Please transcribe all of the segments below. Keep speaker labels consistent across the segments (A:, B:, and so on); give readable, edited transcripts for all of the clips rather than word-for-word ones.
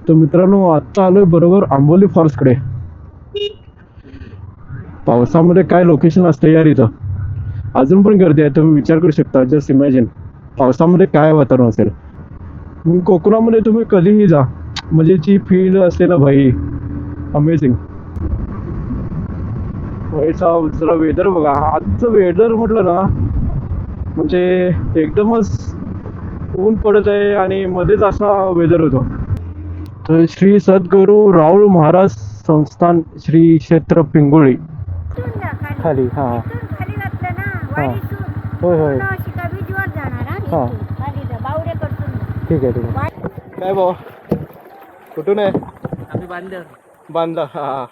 A: तर मित्रांनो, आत्ता आलोय बरोबर आंबोली फॉल्सकडे. पावसामध्ये काय लोकेशन असते यार इथं. अजून पण गर्दी आहे, तुम्ही विचार करू शकता. जस्ट इमॅजिन पावसामध्ये काय वातावरण असेल. कोकणामध्ये तुम्ही कधीही जा, म्हणजे जी फील असते ना भाई, अमेझिंग. जरा वेदर बघा, आजचं वेदर म्हटलं ना, म्हणजे एकदमच ऊन पडत आहे आणि मध्येच असा वेदर होतो. तर श्री सद्गुरू राहुल महाराज संस्थान श्री क्षेत्र पिंगुळी
B: इथून जा खाली.
A: खाली. हा
B: इथून खाली घातलं ना
A: हा.
B: वाडीतून
A: होय होय.
B: पूर्ण शिका बीचवर जाणार हा.
A: हा.
B: इथून खाली जा बावडेकडून.
A: ठीक आहे ठीक आहे. काय भाऊ, कुठून आहे?
C: आम्ही बांधलं.
A: बांधला. हा हा,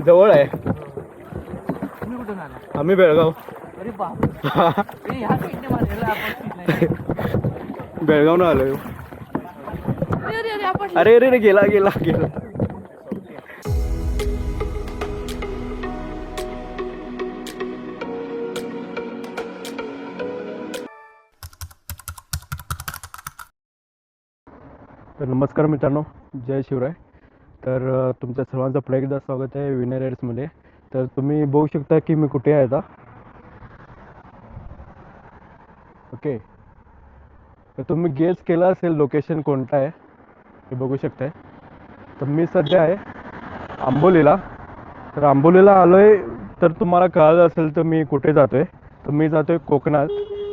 A: जवळ आहे.
C: तुम्ही कुठून आला?
A: आम्ही बेळगाव.
C: अरे बाप रे, ह्या साईडने मारलेला आपण.
A: बेळगावनं आलोय.
C: अरे अरे आपण
A: अरे अरे गेला गेला गेला. तर नमस्कार मित्रांनो, जय शिवराय. तर तुमच्या सर्वांचं पुन्हा एकदा स्वागत आहे विनय राईड्समध्ये. तर तुम्ही बघू शकता की मी कुठे आहे आता. ओके, तर तुम्ही गेस केला असेल लोकेशन कोणतं आहे हे बघू शकताय. तर मी सध्या आहे आंबोलीला. तर आंबोलीला आलो आहे. तर तुम्हाला कळलं असेल तर मी कुठे जातो आहे. तर मी जातो आहे कोकणात.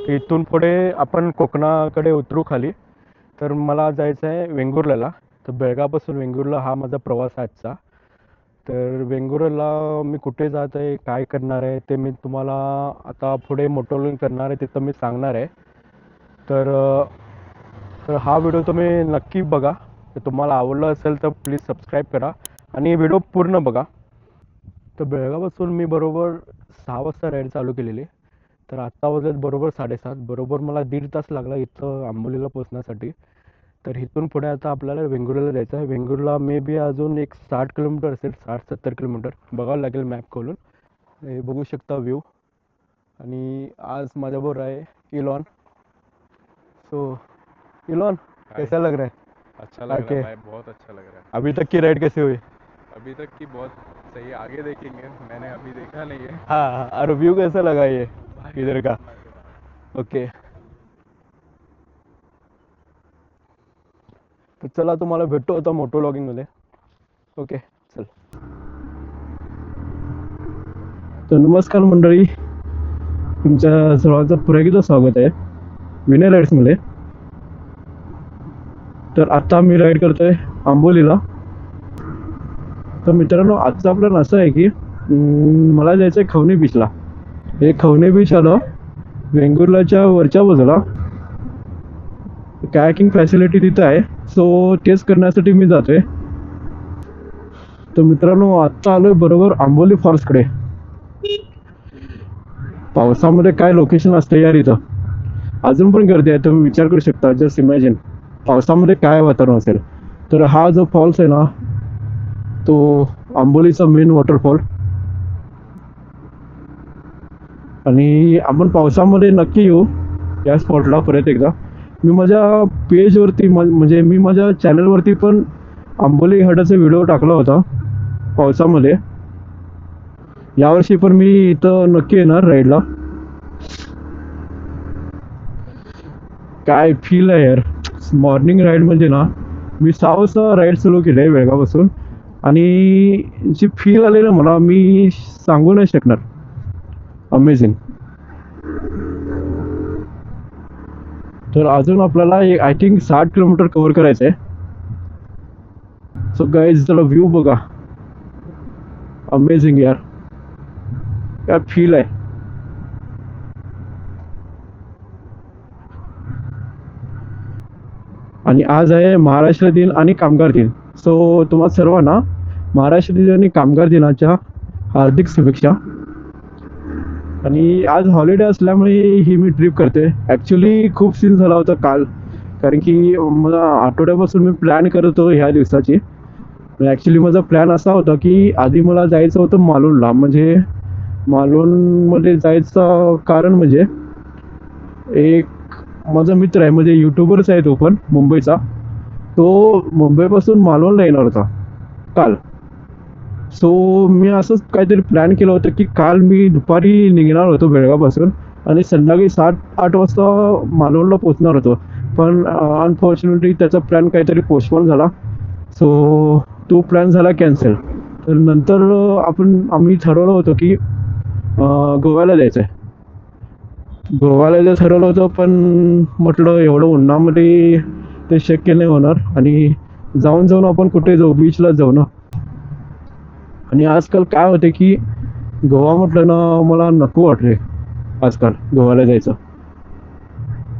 A: इथून पुढे आपण कोकणाकडे उतरू खाली. तर मला जायचं आहे वेंगुर्ल्याला. तर बेळगावपासून वेंगुर्ला हा माझा प्रवास आहे आजचा. तर वेंगुर्ल्याला मी कुठे जात आहे, काय करणार आहे, ते मी तुम्हाला आता पुढे मोटोलिंग करणार आहे तिथं मी सांगणार आहे. तर हा व्हिडिओ तुम्ही नक्की बघा. तर तुम्हाला आवडलं असेल तर प्लीज सबस्क्राईब करा आणि व्हिडिओ पूर्ण बघा. तर बेळगावपासून मी बरोबर 6 वाजता राईड चालू केलेली. तर आत्ता वाजलेत बरोबर 7:30. बरोबर मला 1.5 तास लागला इथं आंबोलीला पोचण्यासाठी. तर इथून पुढे आता आपल्याला वेंगुर्ल्याला जायचं आहे. वेंगुर्ला मे बी अजून एक 60 किलोमीटर असेल, 60-70 किलोमीटर बघावं लागेल मॅप खोलून. हे बघू शकता व्ह्यू. आणि आज माझ्याबरोबर आहे इलॉन. सो इलॉन, कैसा लग रहा है?
D: अच्छा लग
A: आके
D: रहा है भाई, बहुत अच्छा लग रहा है।
A: अभी तक की राइड कैसी हुई?
D: अभी तक की बहुत सही, आगे देखेंगे, मैंने अभी देखा नहीं है।
A: हाँ, और व्यू कैसा लगा ये इधर का? ओके, तर चला तुम्हाला भेटतो आता मोटो व्लॉगिंग मध्ये. ओके चल. तर नमस्कार मंडळी, तुमच्या सर्वांचं पुन्हा एकदा स्वागत आहे विनय राईड्स मध्ये. तर आता मी राईड करतोय आंबोलीला. तर मित्रांनो, आजचा प्लॅन असा आहे की मला जायचं आहे खवणे बीचला. हे खवणे बीच आलं वेंगुर्ल्याच्या वरच्या बाजूला. कायाकिंग फॅसिलिटी तिथं आहे. सो तेच करण्यासाठी मी जातोय. तर मित्रांनो, आत्ता आलोय बरोबर आंबोली फॉल्सकडे. पावसामध्ये काय लोकेशन असते यार इथं. अजून पण गर्दी आहे, तुम्ही विचार करू शकता. जस्ट इमॅजिन पावसामध्ये काय वातावरण असेल. तर हा जो फॉल्स आहे ना, तो आंबोलीचा मेन वॉटरफॉल. आणि आपण पावसामध्ये नक्की येऊ या स्पॉटला परत एकदा. मी माझ्या पेजवरती म्हणजे मी माझ्या चॅनलवरती पण आंबोली घाटाचा व्हिडिओ टाकला होता पावसामध्ये. यावर्षी पण मी इथं नक्की येणार राईडला. काय फील आहे यार. मॉर्निंग राईड म्हणजे ना, मी 6 वाजता राईड सुरू केली आहे बेळगावपासून. आणि जी फील आली ना मला, मी सांगू नाही शकणार. अमेझिंग. तर अजून आपल्याला आय थिंक 60 किलोमीटर कव्हर करायचं आहे. सो गाईज, त्याला व्ह्यू बघा, अमेझिंग यार. काय फील आहे. आणि आज आहे महाराष्ट्र दिन आणि कामगार दिन. सो तुम्हा सर्वांना महाराष्ट्र दिन आणि कामगार दिनाच्या हार्दिक शुभेच्छा. आणि आज हॉलिडे असल्यामुळे ही मी ट्रिप करते. ॲक्च्युली खूप सीन झाला होता काल, कारण की मला आठवड्यापासून मी प्लॅन करत होतो ह्या दिवसाची. ॲक्च्युली माझा प्लॅन असा होता की आधी मला जायचं होतं मालवणला. म्हणजे मालवणमध्ये जायचं कारण म्हणजे एक माझा मित्र आहे, म्हणजे यूट्यूबरच आहे तो पण मुंबईचा. तो मुंबईपासून मालवणला येणार होता काल. सो मी असंच काहीतरी प्लॅन केलं होतं की काल मी दुपारी निघणार होतो बेळगावपासून आणि संध्याकाळी 7-8 वाजता मालवणला पोचणार होतो. पण अनफॉर्च्युनेटली त्याचा प्लॅन काहीतरी पोस्टपोन झाला. सो तो प्लॅन झाला कॅन्सल. तर नंतर आम्ही ठरवलं होतं की गोव्याला जायचं आहे. गोव्याला जायचं ठरवलं होतं, पण म्हटलं एवढं उन्हामध्ये ते शक्य नाही होणार आणि जाऊन जाऊन आपण कुठे जाऊ, बीचला जाऊ ना. आणि आजकाल काय होते की गोवा म्हटलं ना मला नको वाटते आजकाल गोव्याला जायचं.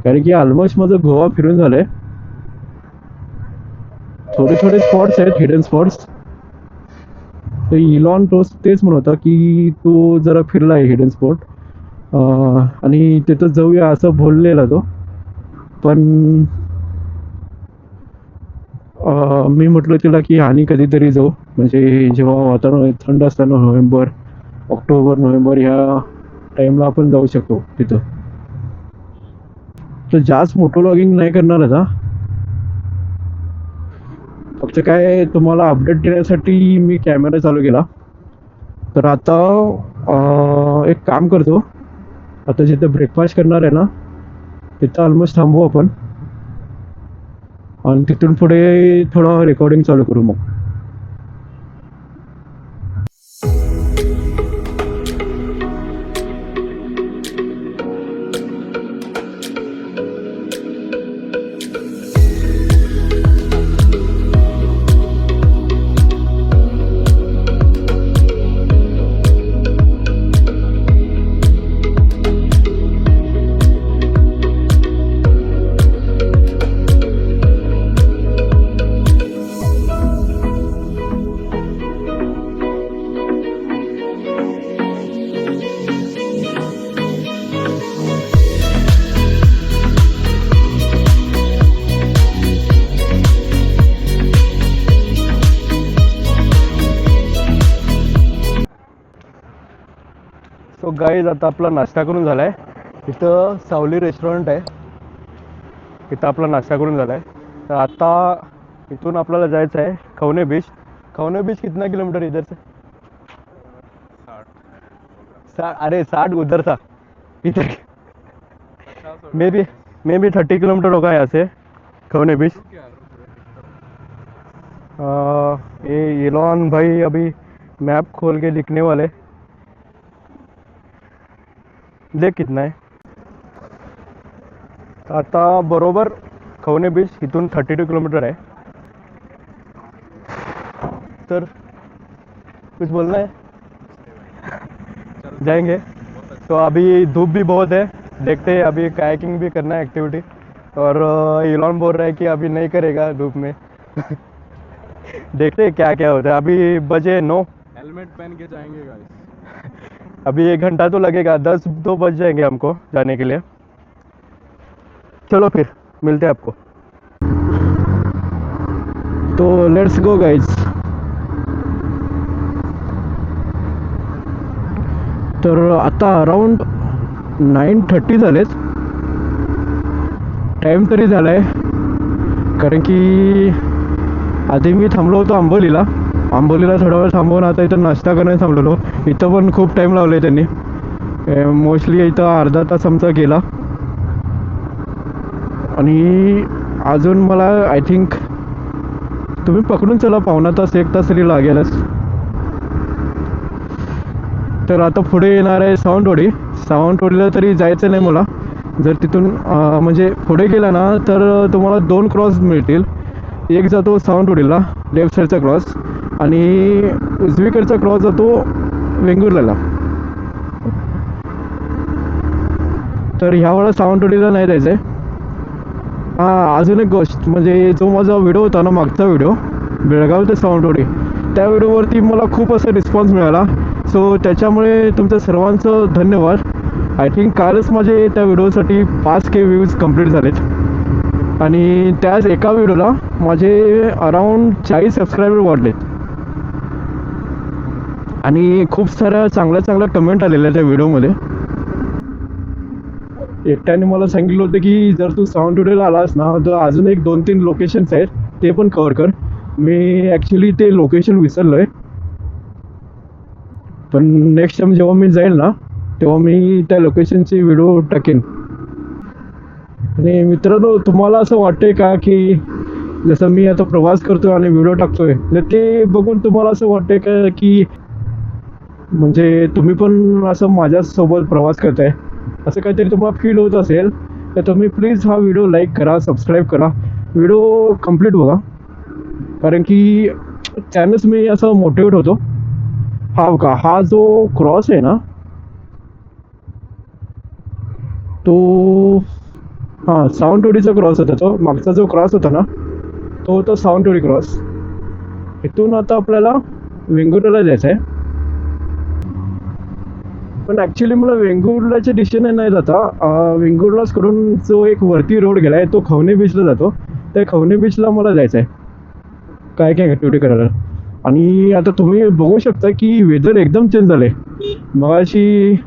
A: कारण की ऑलमोस्ट माझं गोवा फिरून झालंय. थोडे थोडे स्पॉट्स आहेत, हिडन स्पॉट्स. तर इलॉन टोस तेच म्हणत होता की तू जरा फिरला आहे हिडन स्पॉट आणि तिथं जाऊया असं बोललेला तो. पण मी म्हटलं तिला की आणि कधीतरी जाऊ, म्हणजे जेव्हा वातावरण थंड असताना नोव्हेंबर, ऑक्टोबर, नोव्हेंबर ह्या टाईमला आपण जाऊ शकतो तिथं. तर जास्त मोटो लॉगिंग नाही करणार आता. फक्त काय तुम्हाला अपडेट देण्यासाठी मी कॅमेरा चालू केला. तर आता एक काम करतो, आता जिथं ब्रेकफास्ट करणार आहे ना तिथं ऑलमोस्ट थांबू आपण आणि तिथून पुढे थोडं रेकॉर्डिंग चालू करू मग. सो गाईज आता आपला नाश्ता करून झाला आहे. इथं सावली रेस्टॉरंट आहे, इथं आपला नाश्ता करून झाला आहे. तर आता इथून आपल्याला जायचं आहे खवणे बीच. खवणे बीच कितना किलोमीटर इधर से? 60 60 उधर था इधर. मे बी 30 किलोमीटर होगा यहाँ से खवने बीच. ये इलॉन भाई अभी मैप खोल के लिखने वाले, देख कितना आहे. आता बरोबर खवणे बीच इथून 32 किलोमीटर आहे. तर कुछ बोलना है? जाएंगे. तो अभी धूप भी बहुत है, देखते हैं. अभी कायाकिंग भी करना है एक्टिविटी, और इलॉन बोल रहा है कि अभी नहीं करेगा धूप में. देखते हैं क्या क्या होता है. अभी बजे 9,
D: हेलमेट पहन के जाएंगे गाइस.
A: अभी 1 घंटा तो लगेगा, 10 तो बज जाएंगे हमको जाने के लिए. चलो फिर मिलते हैं आपको. तो लेट्स गो गाइज. तर आता अराउंड 9:30 झालेत. टाईम तरी झाला आहे, कारण की आधी मी थांबलो होतो आंबोलीला थोडा वेळ थांबवून आता इथं नाश्ता करायला थांबलेलो. इथं पण खूप टाईम लावला आहे त्यांनी. मोस्टली इथं अर्धा तास आमचा गेला आणि अजून मला आय थिंक तुम्ही पकडून चला पावणा तास 1 तास तरी लागेलच. तर आता पुढे येणार आहे सावंतवाडीला तरी जायचं नाही मला. जर तिथून म्हणजे पुढे गेला ना तर तुम्हाला 2 क्रॉस मिळतील. एक जातो सावंतवाडीला लेफ्ट साईडचा क्रॉस आणि उजवीकडचा क्रॉस जातो वेंगुर्ल्याला. तर ह्या वेळेला सावंतवाडीला नाही जायचं आहे. अजून एक गोष्ट म्हणजे जो माझा व्हिडिओ होता ना मागचा व्हिडिओ बेळगाव ते सावंतवाडी, त्या व्हिडिओवरती मला खूप असा रिस्पॉन्स मिळाला. सो त्याच्यामुळे तुमच्या सर्वांचं धन्यवाद. आय थिंक कालच माझे त्या व्हिडिओसाठी 5K व्ह्यूज कंप्लीट झालेत आणि त्याच एका व्हिडिओला माझे अराऊंड 40 सबस्क्रायबर वाढलेत आणि खूप साऱ्या चांगल्या कमेंट आलेल्या त्या व्हिडिओमध्ये. एकट्याने मला सांगितलं होतं की जर तू सावंतवाडीला आलास ना तर अजून एक 2-3 लोकेशन्स आहेत ते पण कवर कर. मी ॲक्च्युली ते लोकेशन विसरलो आहे, पण नेक्स्ट टाइम जेव्हा मी जाईल ना तेव्हा मी त्या लोकेशनचे व्हिडिओ टाकेन. आणि मित्रांनो, तुम्हाला असं वाटतंय का की जसं मी आता प्रवास करतोय आणि व्हिडिओ टाकतोय, तर ते बघून तुम्हाला असं वाटतंय का की म्हणजे तुम्ही पण असं माझ्यासोबत प्रवास करताय, असं काहीतरी तुम्हाला फील होत असेल तर तुम्ही प्लीज हा व्हिडिओ लाईक करा, सबस्क्राईब करा, व्हिडिओ कम्प्लीट बघा, कारण की त्यानंच मी असं मोटिवेट होतो. हा जो क्रॉस आहे ना तो सावंतवाडीचा क्रॉस होता. तो मागचा जो क्रॉस होता ना तो होता सावंतवाडी क्रॉस. इथून आता आपल्याला वेंगुर्ल्याला जायचं आहे. पण ॲक्च्युली मला वेंगुर्ल्याच्या दिशेने नाही जाता, वेंगुर्लाच करून जो एक वरती रोड गेला आहे तो खवणे बीचला जातो. त्या खवणे बीचला मला जायचं आहे काय काय ॲक्टिव्हिटी करायला. आणि आता तुम्ही बघू शकता की वेदर एकदम चेंज झालं आहे. मगाशी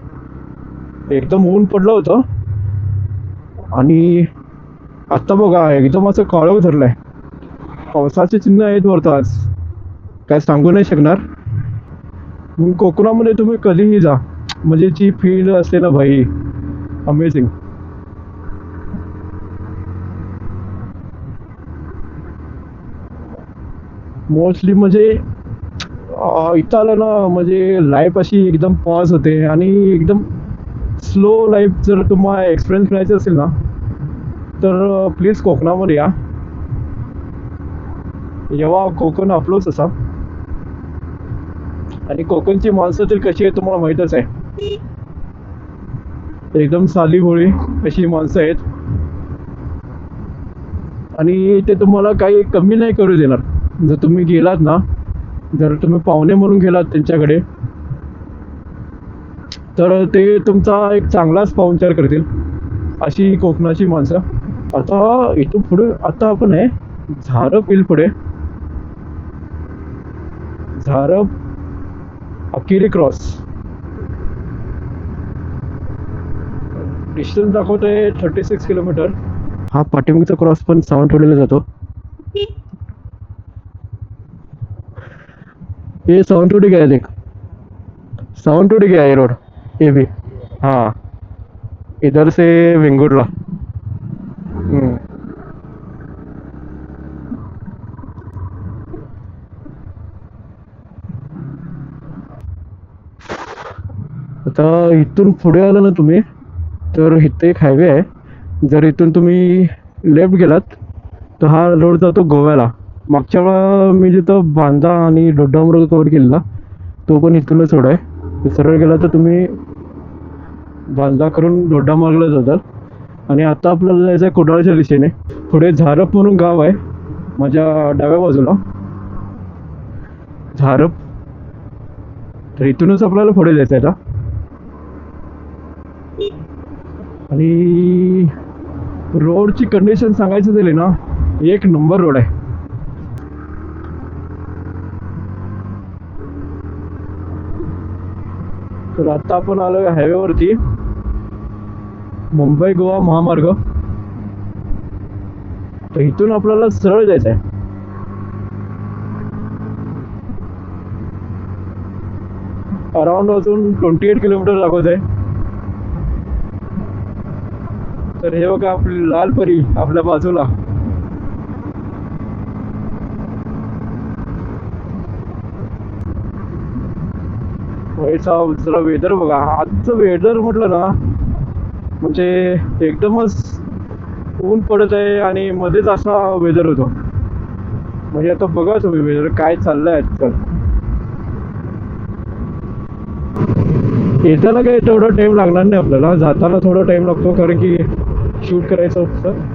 A: एकदम ऊन पडलं होतं आणि आत्ता बघा एकदम असं काळोख धरलं आहे. पावसाचे चिन्ह आहेत वरतं आज, काय सांगू नाही शकणार. कोकणामध्ये तुम्ही कधीही जा, म्हणजे जी फील असते ना भाई, अमेझिंग. मोस्टली म्हणजे इथं आलं ना म्हणजे लाईफ अशी एकदम पॉज होते आणि एकदम स्लो लाईफ जर तुम्हाला एक्सपिरियन्स करायचं असेल ना तर प्लीज कोकणामध्ये या. जेव्हा कोकण आपलंच असा. आणि कोकणची माणसं तर कशी आहे तुम्हाला माहीतच आहे, एकदम साधी भोळी अशी माणसं आहेत. आणि ते तुम्हाला काही कमी नाही करू देणार. जर तुम्ही गेलात ना, जर तुम्ही पाहुणे म्हणून गेलात त्यांच्याकडे, तर ते तुमचा एक चांगलाच पाहुणचार करतील, अशी कोकणाची माणसं. आता इथून पुढे आता आपण आहे झारप हिल पुढे, झारप अकिरी क्रॉस. डिस्टन्स दाखवतोय 36 किलोमीटर. हा पाठीमागचा क्रॉस पण सावंतवाडीला जातो. ये सावंतवाड़ी गया देख, सावंतवाड़ी गया ये रोड, ये भी. हाँ, इधर से वेंगुर्ला. आता इथून पुढे आलं ना तुम्ही तर इथे एक हायवे आहे. जर इथून तुम्ही लेफ्ट गेलात तर हा रोड जातो गोव्याला. मागच्या वेळा मी जिथं बांदा आणि दोडामार्ग कव्हर केलेला तो पण इथूनच रोड आहे. सरळ गेला तर तुम्ही बांदा करून दोडामार्गला जातात. आणि आता आपल्याला जायचं आहे कुडाळच्या दिशेने. पुढे झारप म्हणून गाव आहे माझ्या डाव्या बाजूला, झारप. तर इथूनच आपल्याला पुढे जायचं आहे आता. आणि रोडची कंडिशन सांगायचं झाली ना, एक नंबर रोड आहे. तर आता आपण आलोय हायवेवरती, मुंबई गोवा महामार्ग. तर इथून आपल्याला सरळ जायचं आहे. अराउंड अजून 28 किलोमीटर दाखवत आहे. तर हे बघा आपली लाल परी आपल्या बाजूला. जरा वेदर बघा, आजचं वेदर म्हटलं ना म्हणजे एकदमच ऊन पडत आहे आणि मध्येच असा वेदर होतो. म्हणजे आता बघा तुम्ही वेदर काय चाललंय आजकाल. येताना काही तेवढा टाइम लागणार नाही आपल्याला, जाताना थोडा टाइम लागतो कारण की शूट करायचं होतं.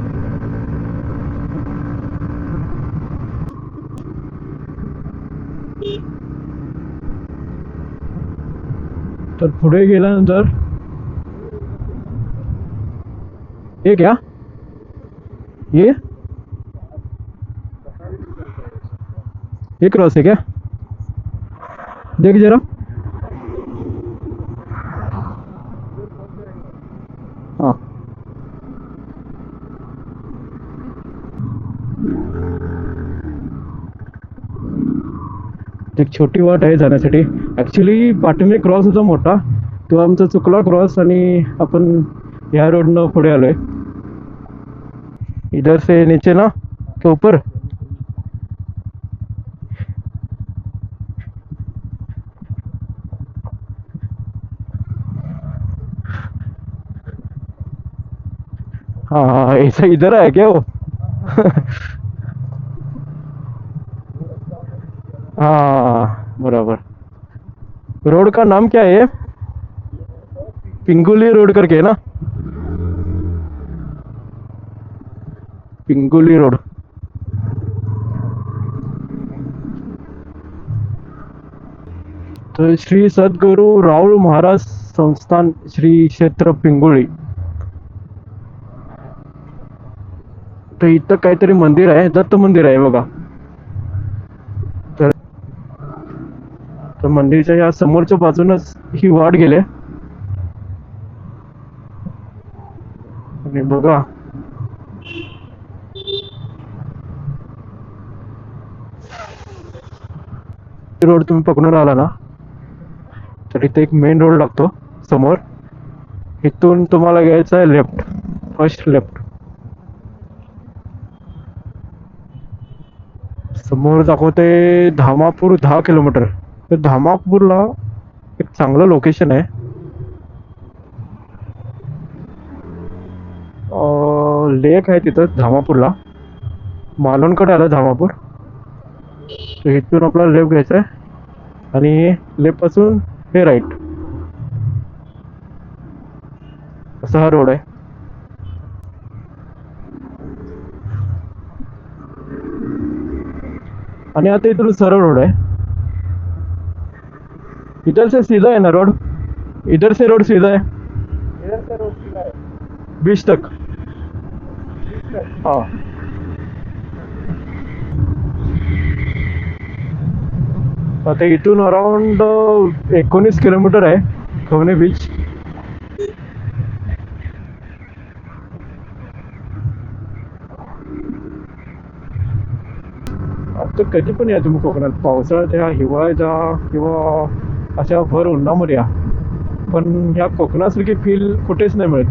A: तर पुढे गेल्यानंतर ये क्या ये क्रॉस है क्या, देख जरा. हाँ एक छोटी वाट आहे जाण्यासाठी. ॲक्च्युली पाठीने क्रॉस होता मोठा, तो आमचा चुकला क्रॉस आणि आपण ह्या रोडनं पुढे आलोय. इधर से नीचे ना तो ऊपर. हाँ ऐसा इधर है क्या वो? हाँ बराबर. रोड का नाम क्या है? पिंगुली रोड करके है ना? पिंगुली रोड. तर श्री सद्गुरू राहुल महाराज संस्थान श्री क्षेत्र पिंगुळी. तर इथं काहीतरी मंदिर आहे, दत्त मंदिर आहे बघा. तर मंदिरच्या या समोरच्या बाजूनच ही वाट गेले. आणि बघा रोड तुम्ही पकडून आला ना तर इथे एक मेन रोड लागतो समोर. इथून तुम्हाला घ्यायचं आहे लेफ्ट, फर्स्ट लेफ्ट. समोर दाखवते धामापूर 10 किलोमीटर. तर धामापूरला एक चांगलं लोकेशन आहे. लेक आहे तिथं धामापूरला. मालवणकडे आलं धामापूर. तर इथून आपल्याला लेफ्ट घ्यायचं आहे आणि लेफ्ट पासून हे राईट. असा हा रोड आहे. आणि आता इथून सरळ रोड आहे. इधर से सीधा है ना रोड? इधर से रोड सीधा है?
D: इधर से रोड सीधा है,
A: बीच तक. हाँ आता इथून अराउंड 19 किलोमीटर आहे खवणे बीच. आता कधी पण या तुम्ही कोकणात, पावसाळ्यात या, हिवाळ्यात या किंवा अशा भर उन्हामध्ये या, पण ह्या कोकणासारखी फील कुठेच नाही मिळत.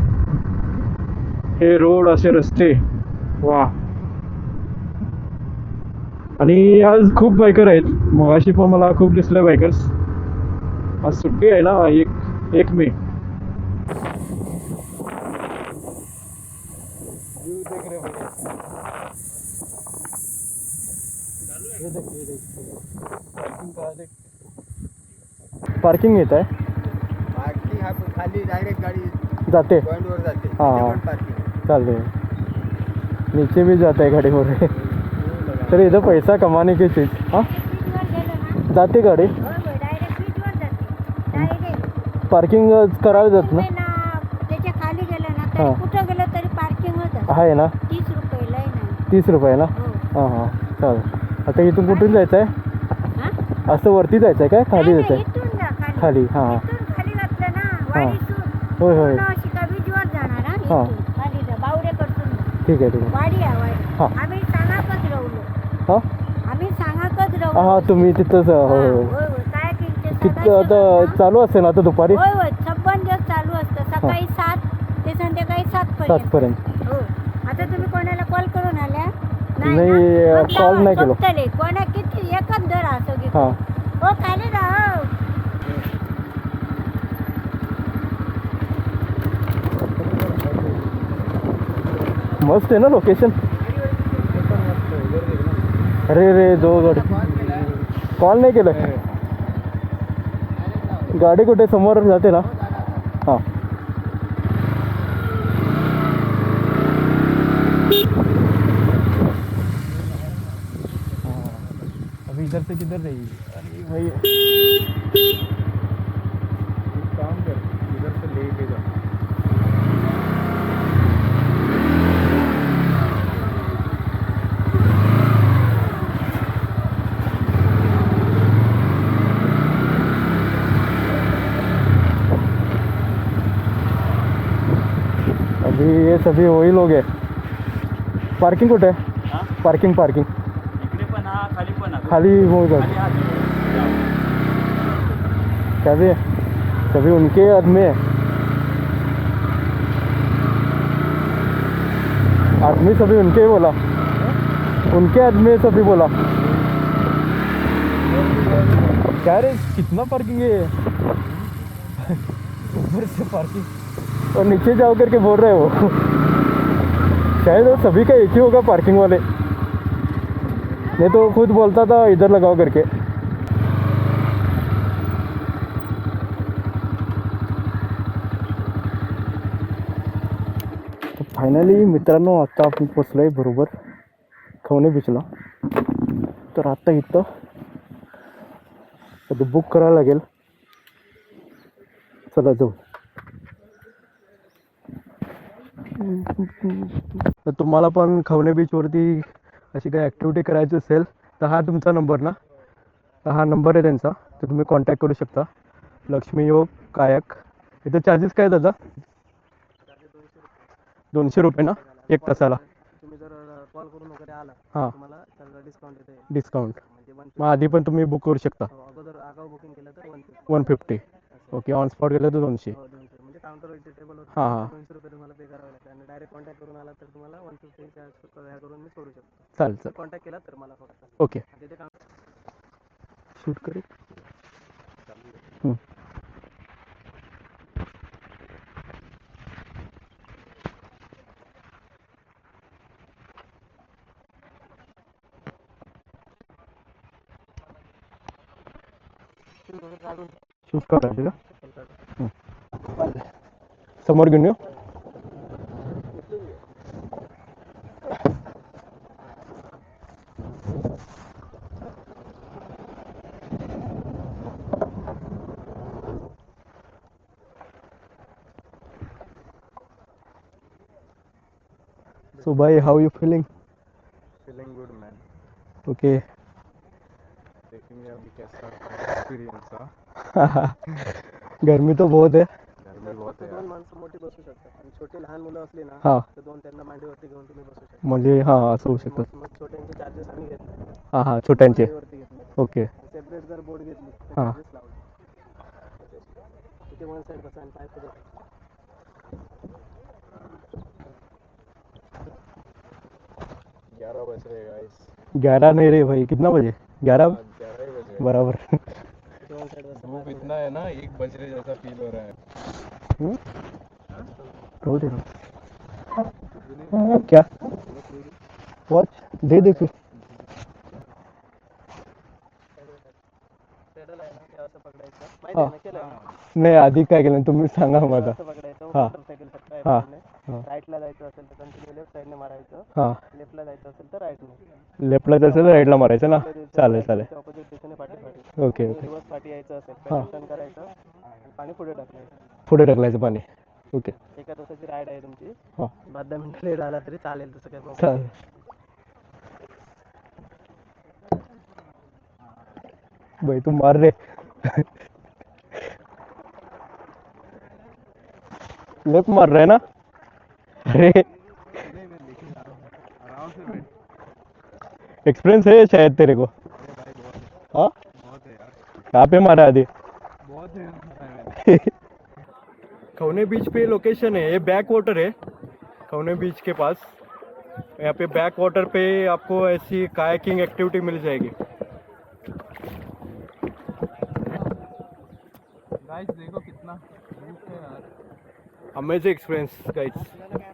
A: हे रोड, असे रस्ते, वा. आणि आज खूप बायकर आहेत. मगाशी पण मला खूप दिसले बायकर्स. आज सुट्टी आहे ना, 1 मे. पार्किंग येत आहे.
E: पार्किंग हा खाली डायरेक्ट गाड़ी
A: जाते
E: पॉइंट वर जाते.
A: हाँ.
E: पार्किंग
A: चालते नीचे भी जाता है गाड़ी मोरे. तर इथं पैसा कमाने की चीज. हाँ
B: बीचवर गेलं ना,
A: जाते गाडी.
B: डायरेक्ट बीचवर जाते. डायरेक्ट
A: पार्किंग करावी जात ना.
B: त्याच्या खाली गेलं ना
A: हा.
B: तरी कुठं गेलं तरी पार्किंग होतं.
A: आहे ना
B: 30 रुपये लय नाही.
A: 30 रुपये ना.
B: हो.
A: हां हां चालेल. आता इथून कुठून जायचं आहे?
B: हा?
A: असं वरती जायचं आहे काय खाली
B: नाही,
A: जायचं
B: नाही,
A: आहे?
B: इथून जा खाली.
A: खाली हां.
B: इथून खाली घातलं ना
A: हा.
B: वाडीतून.
A: होय होय
B: पूर्ण शिका बीचवर जाणार हा.
A: हा.
B: इथून खाली जा, बावडेकडून जा.
A: ठीक आहे ठीक आहे.
B: वाडी आहे वाडी.
A: हा.
B: आम्ही सांगाकच राहलो.
A: हां
B: आम्ही सांगाकच राहलो.
A: हां तुम्ही तिथंच
B: हा,
A: होय
B: होय
A: होय.
B: होय. काय किंचित
A: किती
B: सदाशिव
A: आता
B: ना?
A: चालू असेल आता दुपारी
B: होय होय 56 दिवस चालू असतं. सकाळी 7 ते संध्याकाळी 7 पर्यंत.
A: 7 पर्यंत.
B: हो. आता तुम्ही कोणाला कॉल करून आल्या?
A: नाही,
B: ना? मग
A: कॉल नाही केलो.
B: सोपतले. कोणा किती एकच दर असो की.
A: हां
B: हो खाली राह.
A: मस्त आहे ना लोकेशन. अरे रे दो गाडी. कॉल नाही केलं. गाडी कुठे समोर जाते ना. हां अभी इधर से किधर रही? अरे भाई
D: एक काम कर, इधर से लेके जा.
A: अभी ये सभी वही लोग हैं. पार्किंग कुठे आहे? पार्किंग
C: इकडे पण हा, खाली पण हा.
A: खाली हो
C: खाली हा.
A: क्या भी सभी उनके आदमी है, आदमी सभी उनके ही बोला, उनके आदमी सभी बोला। क्या रे कितना पार्किंग है ऊपर से पार्किंग और नीचे जाओ करके बोल रहे हो शायद वो सभी का एक ही होगा पार्किंग वाले, नहीं तो खुद बोलता था इधर लगाओ करके। तो फायनली मित्रांनो आता आपण पोचलोय बरोबर खवणे बीचला। तर आता इथं आता बुक करायला लागेल, चला जाऊ। तर तुम्हाला पण खवणे बीचवरती अशी काही ॲक्टिव्हिटी करायची असेल तर हा तुमचा नंबर ना, हा नंबर आहे त्यांचा, तर तुम्ही कॉन्टॅक्ट करू शकता। लक्ष्मी योग कायक। इथं चार्जेस काय दादा? 200 रुपये ना एक तासाला?
E: तुम्ही जर कॉल करून वगैरे आला
A: हां
E: तुम्हाला त्याला डिस्काउंट येते,
A: डिस्काउंट।
E: म्हणजे
A: मग आधी पण तुम्ही बुक करू शकता।
E: अगोदर आगाऊ बुकिंग केलं तर
A: 150 ओके, ऑन स्पॉट गेलं तर 200।
E: 200 म्हणजे काउंटर टेबल
A: हां हां
E: 200 रुपये तुम्हाला पे करावे लागतात आणि डायरेक्ट कॉन्टॅक्ट करून आला तर तुम्हाला 150 चार्ज करून मी सोडू शकतो।
A: चालेल चालेल
E: कॉन्टॅक्ट केला तर मला फक्त
A: ओके।
E: तिथे काम
A: शूट करू। शूट करायचं का? समोर घेऊन येऊ। So bhai, how you feeling?
D: Feeling good man.
A: Okay.
D: देखेंगे अभी कैसा एक्सपीरियंस रहा।
A: गर्मी तो बहुत है।
D: गर्मी बहुत है यार।
E: दोन माणसं मोठी बसू शकतात आणि छोटे लहान मुलं असली ना
A: हां
E: तर दोन त्यांना मांडीवरती घेऊन तुम्ही बसू शकता।
A: म्हणजे हां असं होऊ शकतं।
E: मग छोट्यांचे चार्जेस आम्ही घेतले,
A: हां हां छोट्यांचे
E: मांडीवरती घेतले,
A: ओके।
E: सेपरेट जर बोर्ड घेतली तर
A: हां
E: चार्जेस लावले। तिथे वन साईड बसा आणि पाय पुढे टाका।
D: 11 बज रहे गाइस।
A: 11 नहीं रे भाई, कितना बजे? 11
D: 11 ही बज रहे।
A: बराबर।
E: तिथे वन साईड बसा।
D: धूप इतना है ना 1 बज रहे जैसा फील हो रहा है।
A: हो दे ना। क्या वॉच दे दे फिर।
E: पेडल आहे ना ते असं पकडायचं, माहिती आहे ना केलं ना?
A: नाही आधी काय केलं तुम्ही सांगा मला।
E: असं पकडायचं,
A: हां
E: मोटरसायकल सगळं
A: हां
E: साईडने,
A: हां
E: राईटला जायचं असेल तर कंटिन्यू लेफ्ट साईडने मारायचं,
A: हां
E: लेफ्टला जायचं असेल तर राईटने,
A: लेफ्टला जायचं राईटला मारायचं ना? चालेल चालेल
E: ऑपोजिट दिशेने पाठी
A: ओके ओके।
E: रिवर्स पाठी यायचं असेल
A: हां
E: पेडल टर्न करायचं आणि पाणी पुढे टाकायचं।
A: पुढे ढकलायचं पाणी ओके।
E: एका तासाची राईड आहे तुमची,
A: हां
E: 10 मिनिटं लेट आला तरी चालेल, तसं काही प्रॉब्लेम
A: चालेल। भाई तू मार रे। लेफ्ट मार रहा है ना? अरे
D: नहीं मैं लेके जा रहा हूँ आराम से बैठ।
A: एक्सपीरियंस है शायद तेरे को।
D: अरे भाई बहुत है,
A: हाँ
D: बहुत है यार,
A: कहाँ पे मारा आदि?
D: बहुत है मैंने।
A: खवने बीच पे लोकेशन है, ये बैक वाटर है खवने बीच के पास। यहाँ पे बैक वाटर पे आपको ऐसी कायाकिंग एक्टिविटी मिल जाएगी।
D: गाइस देखो कितना धूप है यार।
A: Amazing experience guys,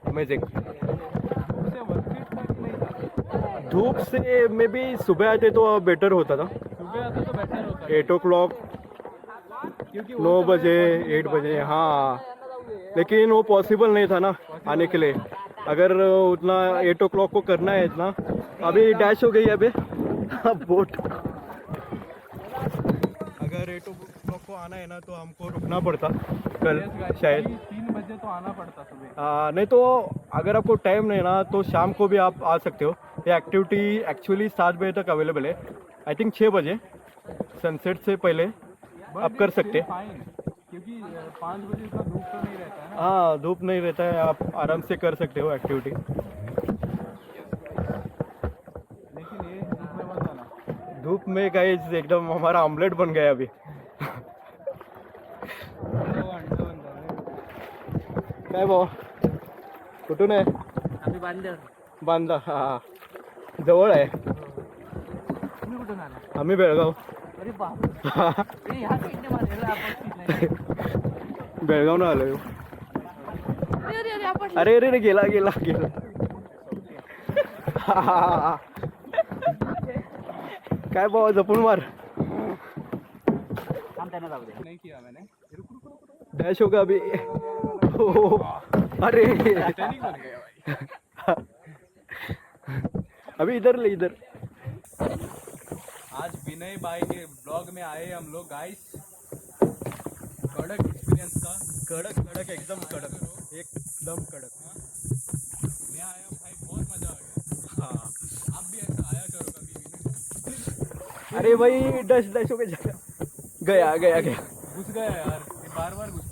A: amazing.
D: उससे वर्थ इट तक नहीं था।
A: धूप से मे बी सुबह आते तो बेटर होता था।
D: सुबह आते तो बेटर होता
A: 8 o'clock,
D: क्योंकि
A: 9 बजे 8 बजे हाँ, लेकिन वो पॉसिबल नहीं था ना आने के लिए। अगर उतना 8 o'clock को करना है इतना, अभी डैश हो गई है अभी बोट। अगर 8 o'clock को आना है ना तो हमको रुकना पड़ता कल शायद।
D: 3 बजे तो आना पड़ता सुबह।
A: नहीं तो अगर आपको टाइम नहीं ना तो शाम को भी आप आ सकते हो। ये एक्टिविटी एक्चुअली 7 बजे तक अवेलेबल है, आई थिंक 6 बजे सनसेट से पहले आप कर सकते हैं।
D: फाइन, क्योंकि 5 बजे इतना धूप तो नहीं रहता है ना।
A: हाँ धूप नहीं रहता है, आप आराम से कर सकते हो एक्टिविटी।
D: लेकिन ये धूप में मत आना।
A: धूप में गाइस एकदम हमारा ऑमलेट बन गया अभी। काय भाऊ कुठून आहे?
C: आम्ही बांधव.
A: बांधा हा जवळ आहे.
C: तुम्ही कुठून आला?
A: आम्ही बेळगाव.
C: अरे बापरे. ह्या साईडने मारायला आपण नाही.
A: बेळगावनं आलोय.
C: आपण
A: अरे अरे गेला गेला गेला. काय भाऊ जपून मार.
D: नहीं किया मैंने.
A: डैश होगा अभी. हो अरे
D: टर्निंग बन गया भाई.
A: अभी इधर ले इधर.
D: आज विनय भाई के ब्लॉग में आए हम लोग गाइस. कड़क एक्सपीरियंस था. कड़क कड़क एकदम कड़क. एकदम कड़क. मैं आया भाई बहुत मजा आ गया. हाँ आप भी ऐसा आया करो कभी.
A: अरे भाई डैश डैश हो गया. गया गया गया.
D: घुस गया यार. बार बार घुस